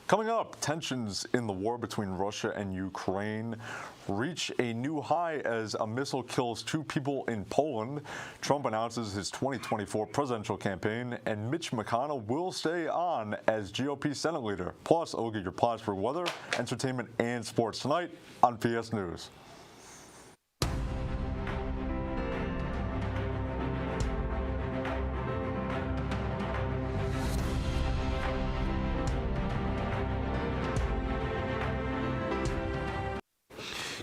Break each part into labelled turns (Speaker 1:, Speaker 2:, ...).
Speaker 1: Coming up, tensions in the war between Russia and Ukraine reach a new high as a missile kills 2 people in Poland. Trump announces his 2024 presidential campaign, and Mitch McConnell will stay on as GOP Senate leader. Plus, a look at your Plattsburgh weather, entertainment, and sports tonight on PS News.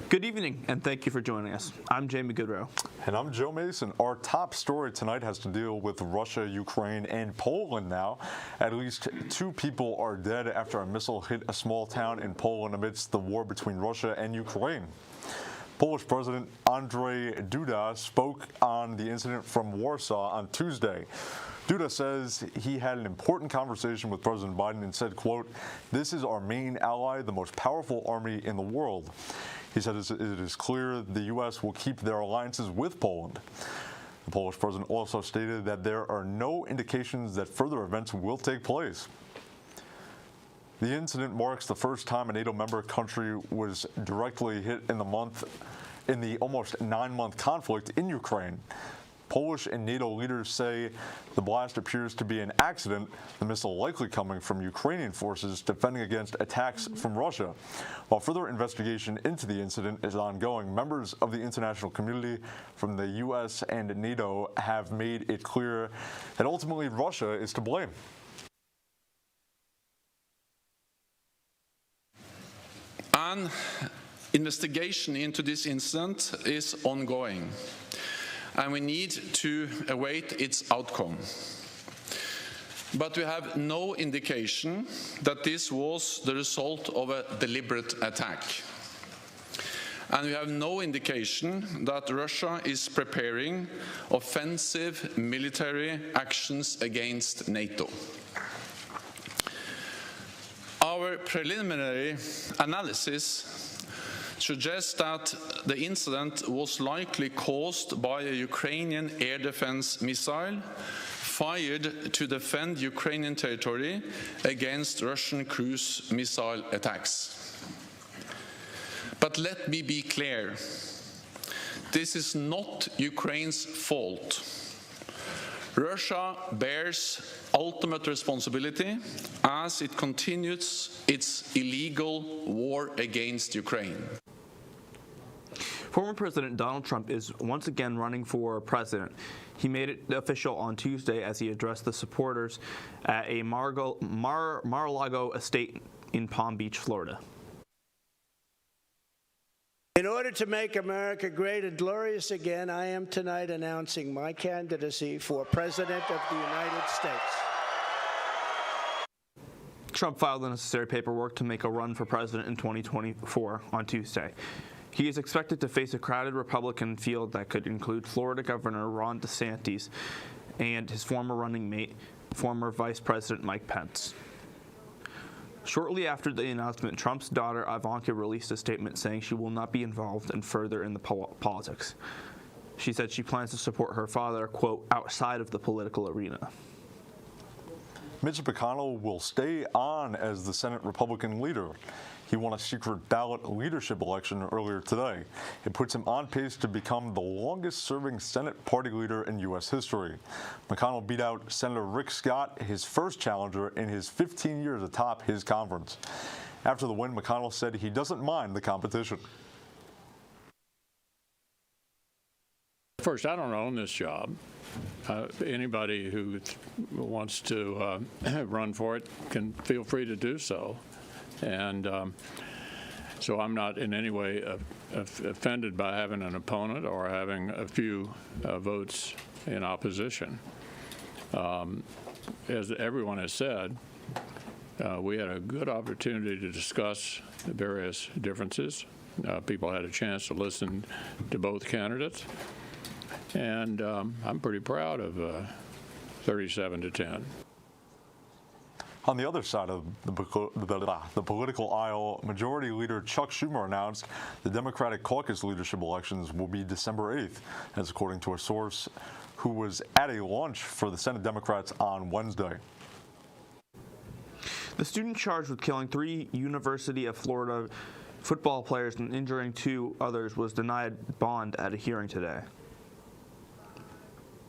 Speaker 2: Good evening, and thank you for joining us. I'm Jamie Goodrow.
Speaker 1: And I'm Joe Mason. Our top story tonight has to deal with Russia, Ukraine, and Poland now. At least 2 people are dead after a missile hit a small town in Poland amidst the war between Russia and Ukraine. Polish President Andrzej Duda spoke on the incident from Warsaw on Tuesday. Duda says he had an important conversation with President Biden and said, quote, "This is our main ally, the most powerful army in the world." He said it is clear the U.S. will keep their alliances with Poland. The Polish president also stated that there are no indications that further events will take place. The incident marks the first time a NATO member country was directly hit in the almost 9-month conflict in Ukraine. Polish and NATO leaders say the blast appears to be an accident, the missile likely coming from Ukrainian forces defending against attacks from Russia. While further investigation into the incident is ongoing, members of the international community from the U.S. and NATO have made it clear that ultimately Russia is to blame.
Speaker 3: An investigation into this incident is ongoing, and we need to await its outcome. But we have no indication that this was the result of a deliberate attack. And we have no indication that Russia is preparing offensive military actions against NATO. Our preliminary analysis suggests that the incident was likely caused by a Ukrainian air defense missile fired to defend Ukrainian territory against Russian cruise missile attacks. But let me be clear, this is not Ukraine's fault. Russia bears ultimate responsibility as it continues its illegal war against Ukraine.
Speaker 2: Former President Donald Trump is once again running for president. He made it official on Tuesday as he addressed the supporters at a Mar-a-Lago estate in Palm Beach, Florida.
Speaker 4: In order to make America great and glorious again, I am tonight announcing my candidacy for President of the United States.
Speaker 2: Trump filed the necessary paperwork to make a run for president in 2024 on Tuesday. He is expected to face a crowded Republican field that could include Florida Governor Ron DeSantis and his former running mate, former Vice President Mike Pence. Shortly after the announcement, Trump's daughter Ivanka released a statement saying she will not be involved further in the politics. She said she plans to support her father, quote, outside of the political arena.
Speaker 1: Mitch McConnell will stay on as the Senate Republican leader. He won a secret ballot leadership election earlier today. It puts him on pace to become the longest-serving Senate party leader in U.S. history. McConnell beat out Senator Rick Scott, his first challenger in his 15 years atop his conference. After the win, McConnell said he doesn't mind the competition.
Speaker 5: First, I don't own this job. Anybody who wants to run for it can feel free to do so. And so I'm not in any way offended by having an opponent or having a few votes in opposition. As everyone has said, we had a good opportunity to discuss the various differences. People had a chance to listen to both candidates. And I'm pretty proud of 37-10.
Speaker 1: On the other side of the political aisle, Majority Leader Chuck Schumer announced the Democratic caucus leadership elections will be December 8th, as according to a source who was at a lunch for the Senate Democrats on Wednesday.
Speaker 2: The student charged with killing 3 University of Florida football players and injuring 2 others was denied bond at a hearing today.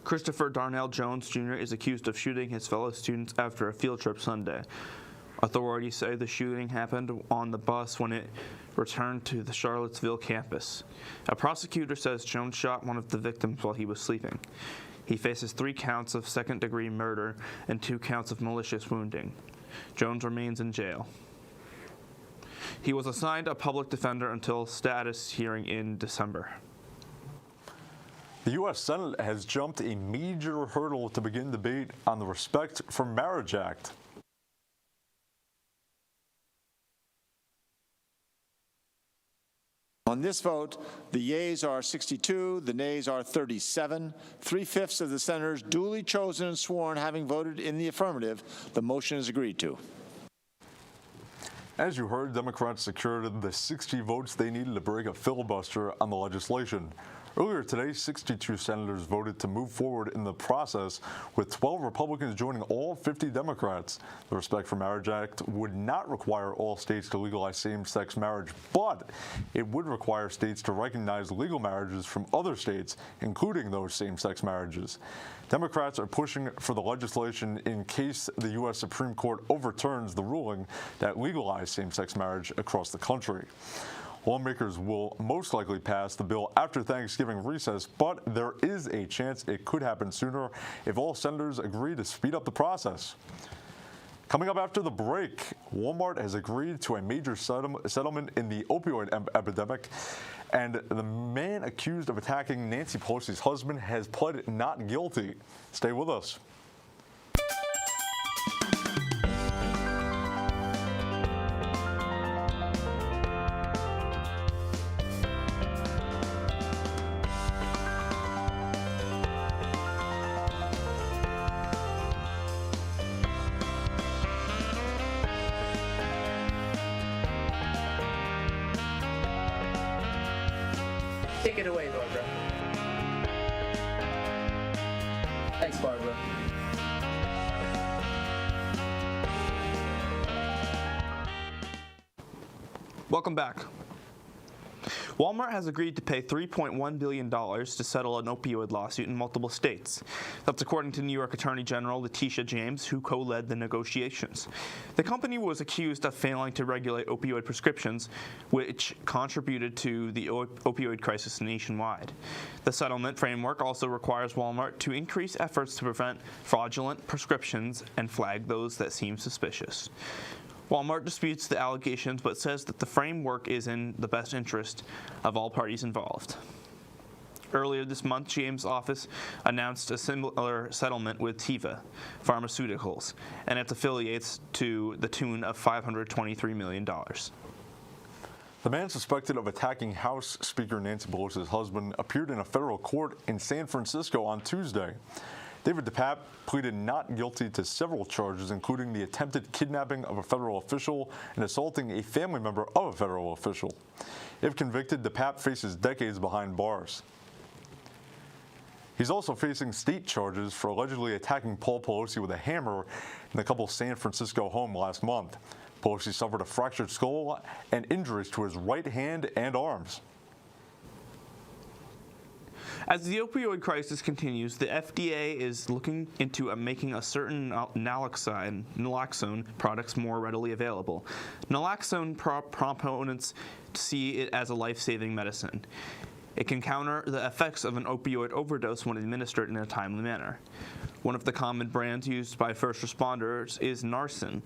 Speaker 2: Christopher Darnell Jones Jr. is accused of shooting his fellow students after a field trip Sunday. Authorities say the shooting happened on the bus when it returned to the Charlottesville campus. A prosecutor says Jones shot one of the victims while he was sleeping. He faces 3 counts of second-degree murder and 2 counts of malicious wounding. Jones remains in jail. He was assigned a public defender until status hearing in December.
Speaker 1: The U.S. Senate has jumped a major hurdle to begin debate on the Respect for Marriage Act.
Speaker 6: On this vote, the yeas are 62, the nays are 37. 3/5 of the senators duly chosen and sworn having voted in the affirmative, the motion is agreed to.
Speaker 1: As you heard, Democrats secured the 60 votes they needed to break a filibuster on the legislation. Earlier today, 62 senators voted to move forward in the process, with 12 Republicans joining all 50 Democrats. The Respect for Marriage Act would not require all states to legalize same-sex marriage, but it would require states to recognize legal marriages from other states, including those same-sex marriages. Democrats are pushing for the legislation in case the U.S. Supreme Court overturns the ruling that legalized same-sex marriage across the country. Lawmakers will most likely pass the bill after Thanksgiving recess, but there is a chance it could happen sooner if all senators agree to speed up the process. Coming up after the break, Walmart has agreed to a major settlement in the opioid epidemic, and the man accused of attacking Nancy Pelosi's husband has pled not guilty. Stay with us.
Speaker 7: Take it away, Barbara. Thanks, Barbara.
Speaker 2: Welcome back. Walmart has agreed to pay $3.1 billion to settle an opioid lawsuit in multiple states. That's according to New York Attorney General Letitia James, who co-led the negotiations. The company was accused of failing to regulate opioid prescriptions, which contributed to the opioid crisis nationwide. The settlement framework also requires Walmart to increase efforts to prevent fraudulent prescriptions and flag those that seem suspicious. Walmart disputes the allegations but says that the framework is in the best interest of all parties involved. Earlier this month, James' office announced a similar settlement with Teva Pharmaceuticals and its affiliates to the tune of $523 million.
Speaker 1: The man suspected of attacking House Speaker Nancy Pelosi's husband appeared in a federal court in San Francisco on Tuesday. David DePape pleaded not guilty to several charges, including the attempted kidnapping of a federal official and assaulting a family member of a federal official. If convicted, DePape faces decades behind bars. He's also facing state charges for allegedly attacking Paul Pelosi with a hammer in the couple's San Francisco home last month. Pelosi suffered a fractured skull and injuries to his right hand and arms.
Speaker 2: As the opioid crisis continues, the FDA is looking into making a certain naloxone products more readily available. Naloxone proponents see it as a life-saving medicine. It can counter the effects of an opioid overdose when administered in a timely manner. One of the common brands used by first responders is Narcan.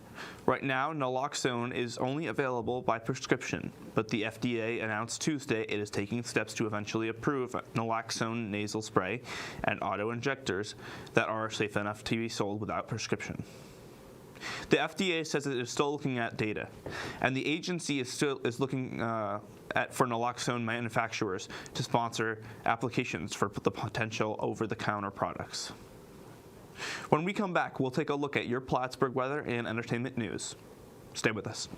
Speaker 2: Right now, naloxone is only available by prescription, but the FDA announced Tuesday it is taking steps to eventually approve naloxone nasal spray and auto-injectors that are safe enough to be sold without prescription. The FDA says it is still looking at data, and the agency is looking for naloxone manufacturers to sponsor applications for the potential over-the-counter products. When we come back, we'll take a look at your Plattsburgh weather and entertainment news. Stay with us.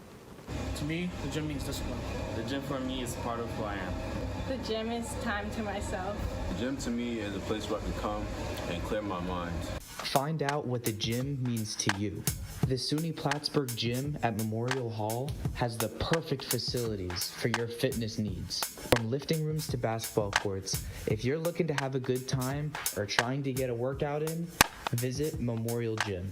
Speaker 8: To me, the gym means discipline.
Speaker 9: The gym for me is part of who I am.
Speaker 10: The gym is time to myself.
Speaker 9: The gym to me is a place where I can come and clear my mind.
Speaker 10: Find out what the gym means to you. The SUNY Plattsburgh Gym at Memorial Hall has the perfect facilities for your fitness needs. From lifting rooms to basketball courts, if you're looking to have a good time or trying to get a workout in, visit Memorial Gym.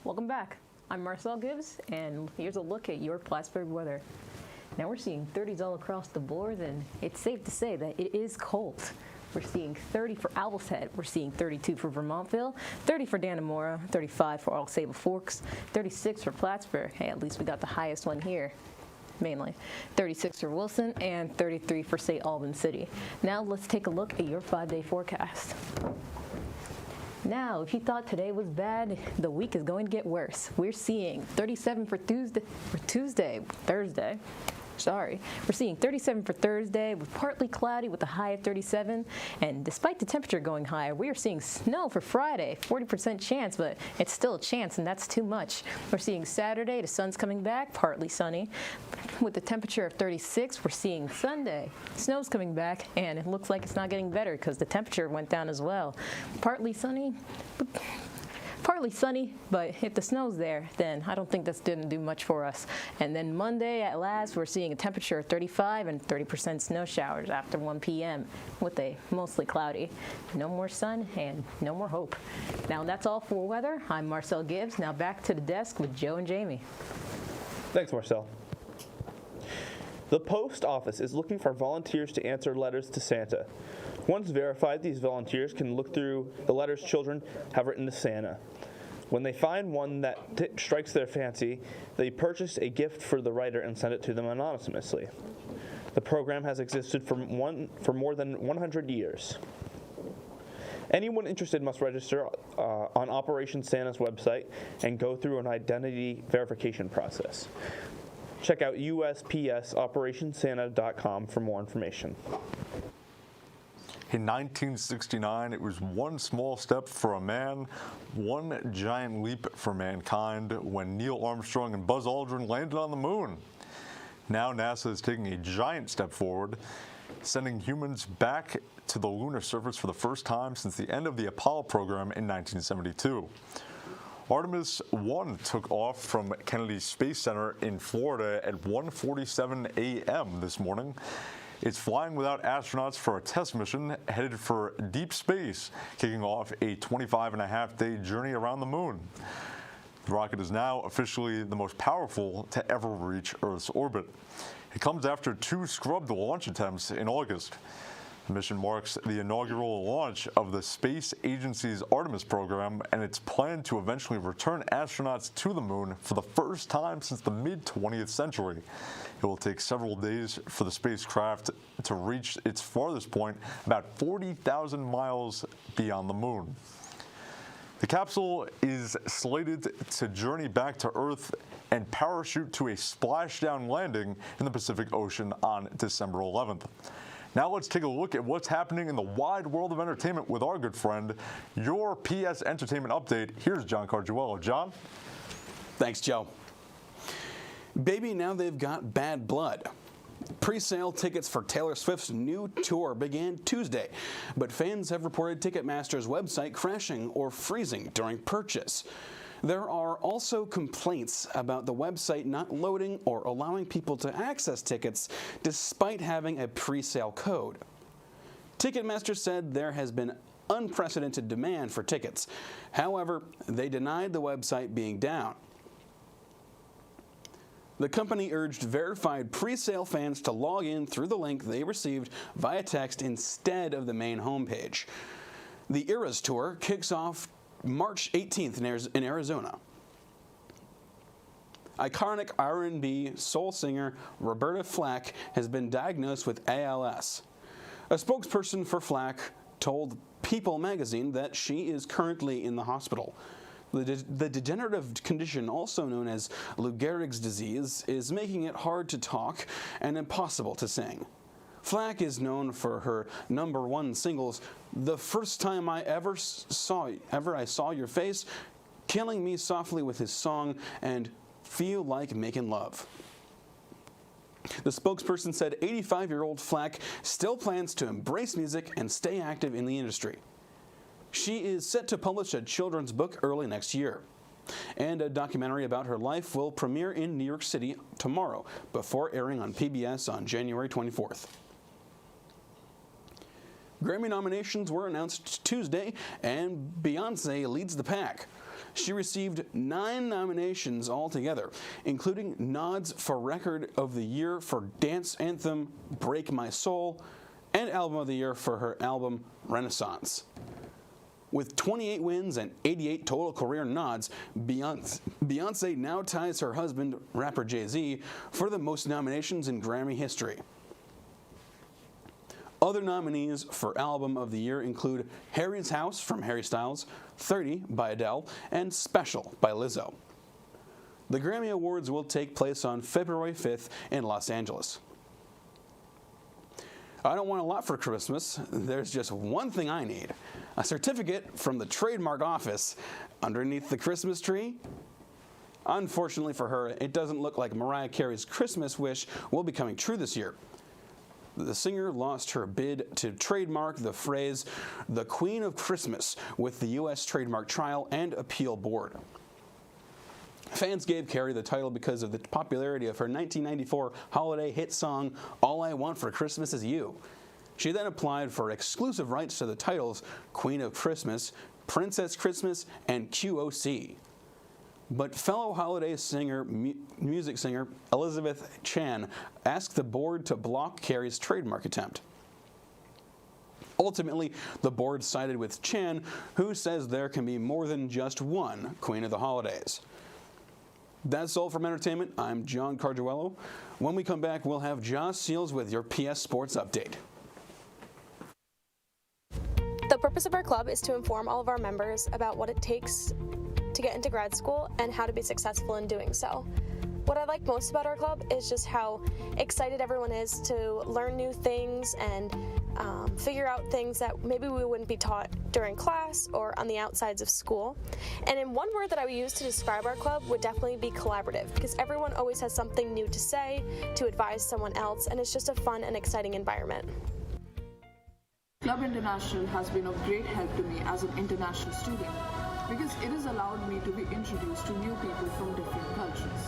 Speaker 11: Welcome back. I'm Marcel Gibbs, and here's a look at your Plattsburgh weather. Now we're seeing 30s all across the board, and it's safe to say that it is cold. We're seeing 30 for Owl's Head. We're seeing 32 for Vermontville, 30 for Dannemora, 35 for All Sable Forks, 36 for Plattsburgh. Hey, at least we got the highest one here. Mainly 36 for Wilson and 33 for St. Albans City. Now let's take a look at your 5-day forecast. Now, if you thought today was bad, the week is going to get worse. We're seeing 37 for Thursday. We're seeing 37 for Thursday with partly cloudy with a high of 37. And despite the temperature going higher, we are seeing snow for Friday, 40% chance, but it's still a chance, and that's too much. We're seeing Saturday, the sun's coming back, partly sunny. With the temperature of 36, we're seeing Sunday, snow's coming back, and it looks like it's not getting better because the temperature went down as well. Partly sunny, but if the snow's there, then I don't think that's going to do much for us. And then Monday, at last, we're seeing a temperature of 35 and 30% snow showers after 1 p.m. with a mostly cloudy. No more sun and no more hope. Now, that's all for weather. I'm Marcel Gibbs. Now back to the desk with Joe and Jamie.
Speaker 2: Thanks, Marcel. The post office is looking for volunteers to answer letters to Santa. Once verified, these volunteers can look through the letters children have written to Santa. When they find one that strikes their fancy, they purchase a gift for the writer and send it to them anonymously. The program has existed for more than 100 years. Anyone interested must register on Operation Santa's website and go through an identity verification process. Check out USPSOperationSanta.com for more information.
Speaker 1: In 1969, it was one small step for a man, one giant leap for mankind when Neil Armstrong and Buzz Aldrin landed on the moon. Now NASA is taking a giant step forward, sending humans back to the lunar surface for the first time since the end of the Apollo program in 1972. Artemis 1 took off from Kennedy Space Center in Florida at 1:47 a.m. this morning. It's flying without astronauts for a test mission headed for deep space, kicking off a 25-and-a-half-day journey around the moon. The rocket is now officially the most powerful to ever reach Earth's orbit. It comes after 2 scrubbed launch attempts in August. The mission marks the inaugural launch of the space agency's Artemis program, and it's planned to eventually return astronauts to the moon for the first time since the mid-20th century. It will take several days for the spacecraft to reach its farthest point, about 40,000 miles beyond the moon. The capsule is slated to journey back to Earth and parachute to a splashdown landing in the Pacific Ocean on December 11th. Now let's take a look at what's happening in the wide world of entertainment with our good friend, your PS Entertainment Update. Here's John Cargiuelo. John?
Speaker 12: Thanks, Joe. Baby, now they've got Bad Blood. Pre-sale tickets for Taylor Swift's new tour began Tuesday, but fans have reported Ticketmaster's website crashing or freezing during purchase. There are also complaints about the website not loading or allowing people to access tickets despite having a pre-sale code. Ticketmaster said there has been unprecedented demand for tickets. However, they denied the website being down. The company urged verified pre-sale fans to log in through the link they received via text instead of the main homepage. The Eras Tour kicks off March 18th in Arizona. Iconic R&B soul singer Roberta Flack has been diagnosed with ALS. A spokesperson for Flack told People magazine that she is currently in the hospital. The degenerative condition, also known as Lou Gehrig's disease, is making it hard to talk and impossible to sing. Flack is known for her #1 singles, The First Time I Ever I Saw Your Face, Killing Me Softly with His Song, and Feel Like Making Love. The spokesperson said 85-year-old Flack still plans to embrace music and stay active in the industry. She is set to publish a children's book early next year. And a documentary about her life will premiere in New York City tomorrow, before airing on PBS on January 24th. Grammy nominations were announced Tuesday, and Beyoncé leads the pack. She received 9 nominations altogether, including nods for Record of the Year for dance anthem Break My Soul, and Album of the Year for her album Renaissance. With 28 wins and 88 total career nods, Beyoncé now ties her husband, rapper Jay-Z, for the most nominations in Grammy history. Other nominees for Album of the Year include Harry's House from Harry Styles, 30 by Adele, and Special by Lizzo. The Grammy Awards will take place on February 5th in Los Angeles. I don't want a lot for Christmas. There's just one thing I need: a certificate from the trademark office underneath the Christmas tree. Unfortunately for her, it doesn't look like Mariah Carey's Christmas wish will be coming true this year. The singer lost her bid to trademark the phrase, "the Queen of Christmas," with the U.S. Trademark Trial and Appeal Board. Fans gave Carey the title because of the popularity of her 1994 holiday hit song, All I Want for Christmas Is You. She then applied for exclusive rights to the titles Queen of Christmas, Princess Christmas, and QOC. But fellow holiday music singer Elizabeth Chan asked the board to block Carey's trademark attempt. Ultimately, the board sided with Chan, who says there can be more than just one Queen of the Holidays. That's all from entertainment. I'm John Carduello. When we come back, we'll have Josh Seals with your PS Sports Update.
Speaker 13: The purpose of our club is to inform all of our members about what it takes to get into grad school and how to be successful in doing so. What I like most about our club is just how excited everyone is to learn new things and figure out things that maybe we wouldn't be taught during class or on the outsides of school. And in one word that I would use to describe our club would definitely be collaborative, because everyone always has something new to say, to advise someone else, and it's just a fun and exciting environment.
Speaker 14: Club International has been of great help to me as an international student, because it has allowed me to be introduced to new people from different cultures.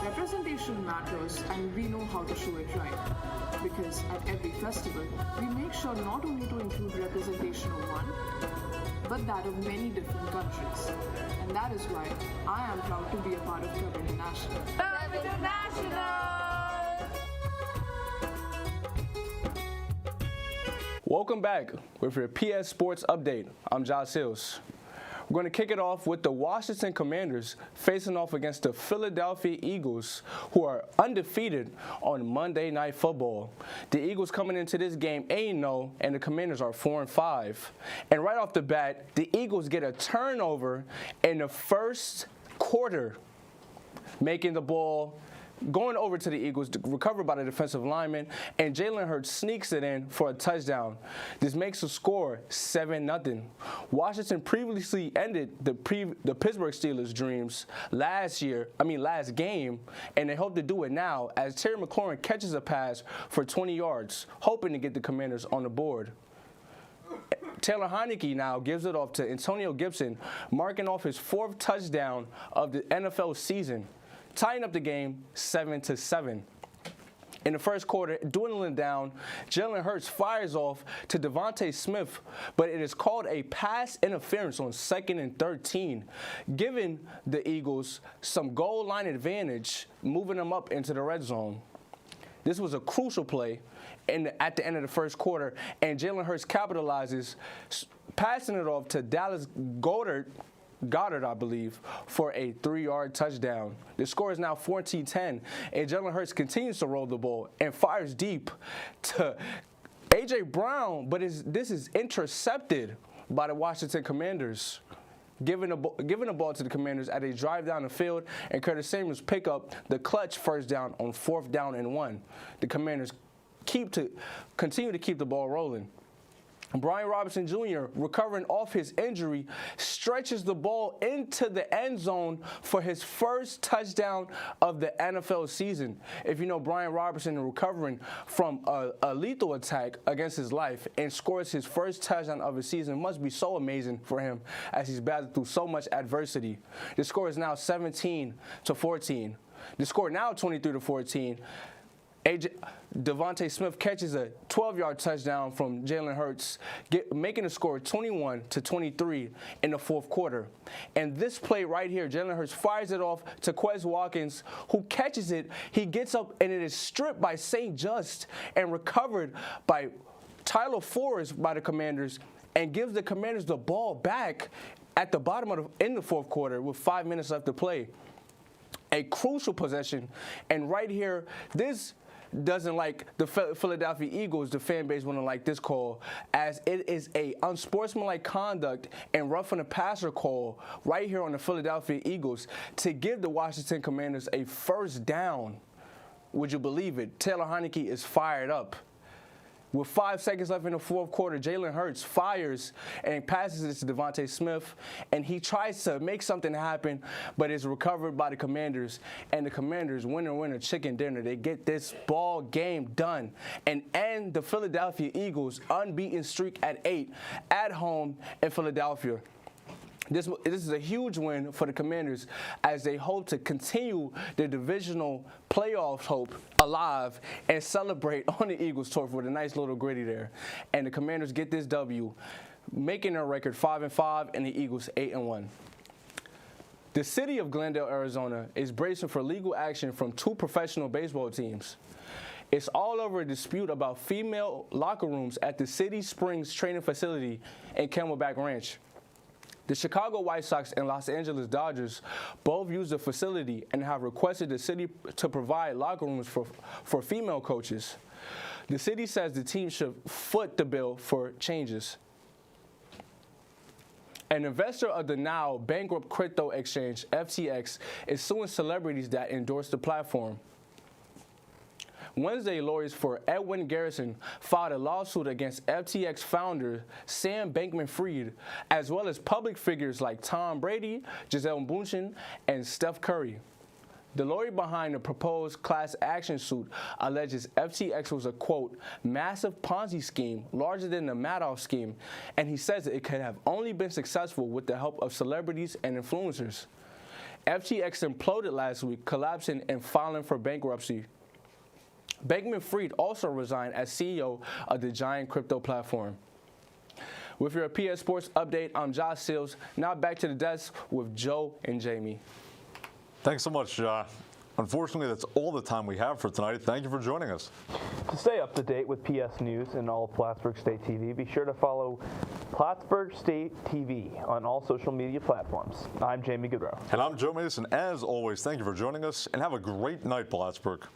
Speaker 14: Representation matters, and we know how to show it right, because at every festival, we make sure not only to include representation of one, but that of many different countries. And that is why I am proud to be a part of Club International.
Speaker 15: Club International!
Speaker 16: Welcome back with your PS Sports Update. I'm Josh Seals. We're going to kick it off with the Washington Commanders facing off against the Philadelphia Eagles, who are undefeated on Monday Night Football. The Eagles coming into this game 8-0, and the Commanders are 4-5. And right off the bat, the Eagles get a turnover in the first quarter, making the ball going over to the Eagles, recovered by the defensive lineman, and Jalen Hurts sneaks it in for a touchdown. This makes the score 7-0. Washington previously ended the Pittsburgh Steelers' dreams last game, and they hope to do it now as Terry McLaurin catches a pass for 20 yards, hoping to get the Commanders on the board. Taylor Heineke now gives it off to Antonio Gibson, marking off his 4th touchdown of the NFL season, tying up the game 7-7. In the first quarter, dwindling down, Jalen Hurts fires off to Devontae Smith, but it is called a pass interference on 2nd and 13, giving the Eagles some goal line advantage, moving them up into the red zone. This was a crucial play at the end of the first quarter, and Jalen Hurts capitalizes, passing it off to Dallas Goedert, I believe, for a 3-yard touchdown. The score is now 14-10, and Jalen Hurts continues to roll the ball and fires deep to A.J. Brown, but this is intercepted by the Washington Commanders. Giving the ball to the Commanders as they drive down the field, and Curtis Samuels pick up the clutch first down on 4th down and 1. The Commanders continue to keep the ball rolling. Brian Robinson Jr., recovering off his injury, stretches the ball into the end zone for his first touchdown of the NFL season. If you know, Brian Robinson recovering from a lethal attack against his life and scores his first touchdown of the season must be so amazing for him as he's battled through so much adversity. The score is now 17-14. The score now 23-14. Devontae Smith catches a 12-yard touchdown from Jalen Hurts, making the score 21-23 in the 4th quarter. And this play right here, Jalen Hurts fires it off to Quez Watkins, who catches it. He gets up, and it is stripped by St. Just and recovered by Tyler Forrest by the Commanders, and gives the Commanders the ball back at the bottom in the 4th quarter with 5 minutes left to play. A crucial possession, and right here, this doesn't like the Philadelphia Eagles, the fan base wouldn't like this call, as it is a unsportsmanlike conduct and roughing the passer call right here on the Philadelphia Eagles to give the Washington Commanders a first down. Would you believe it? Taylor Heineke is fired up. With 5 seconds left in the 4th quarter, Jalen Hurts fires and passes it to Devontae Smith, and he tries to make something happen, but is recovered by the Commanders. And the Commanders, winner, chicken dinner. They get this ball game done and end the Philadelphia Eagles' unbeaten streak at 8 at home in Philadelphia. This is a huge win for the Commanders as they hope to continue their divisional playoff hope alive and celebrate on the Eagles turf with a nice little gritty there. And the Commanders get this W, making their record 5-5 and the Eagles 8-1. The city of Glendale, Arizona is bracing for legal action from 2 professional baseball teams. It's all over a dispute about female locker rooms at the City Springs training facility in Camelback Ranch. The Chicago White Sox and Los Angeles Dodgers both use the facility and have requested the city to provide locker rooms for female coaches. The city says the team should foot the bill for changes. An investor of the now bankrupt crypto exchange, FTX, is suing celebrities that endorse the platform. Wednesday, lawyers for Edwin Garrison filed a lawsuit against FTX founder Sam Bankman-Fried, as well as public figures like Tom Brady, Gisele Bündchen, and Steph Curry. The lawyer behind the proposed class action suit alleges FTX was a, quote, massive Ponzi scheme larger than the Madoff scheme, and he says it could have only been successful with the help of celebrities and influencers. FTX imploded last week, collapsing and filing for bankruptcy. Bankman-Fried also resigned as CEO of the giant crypto platform. With your PS Sports update, I'm Josh Sills. Now back to the desk with Joe and Jamie.
Speaker 1: Thanks so much, unfortunately, that's all the time we have for tonight. Thank you for joining us.
Speaker 2: To stay up to date with PS News and all of Plattsburgh State TV, be sure to follow Plattsburgh State TV on all social media platforms. I'm Jamie Goodrow.
Speaker 1: And I'm Joe Mason. As always, thank you for joining us, and have a great night, Plattsburgh.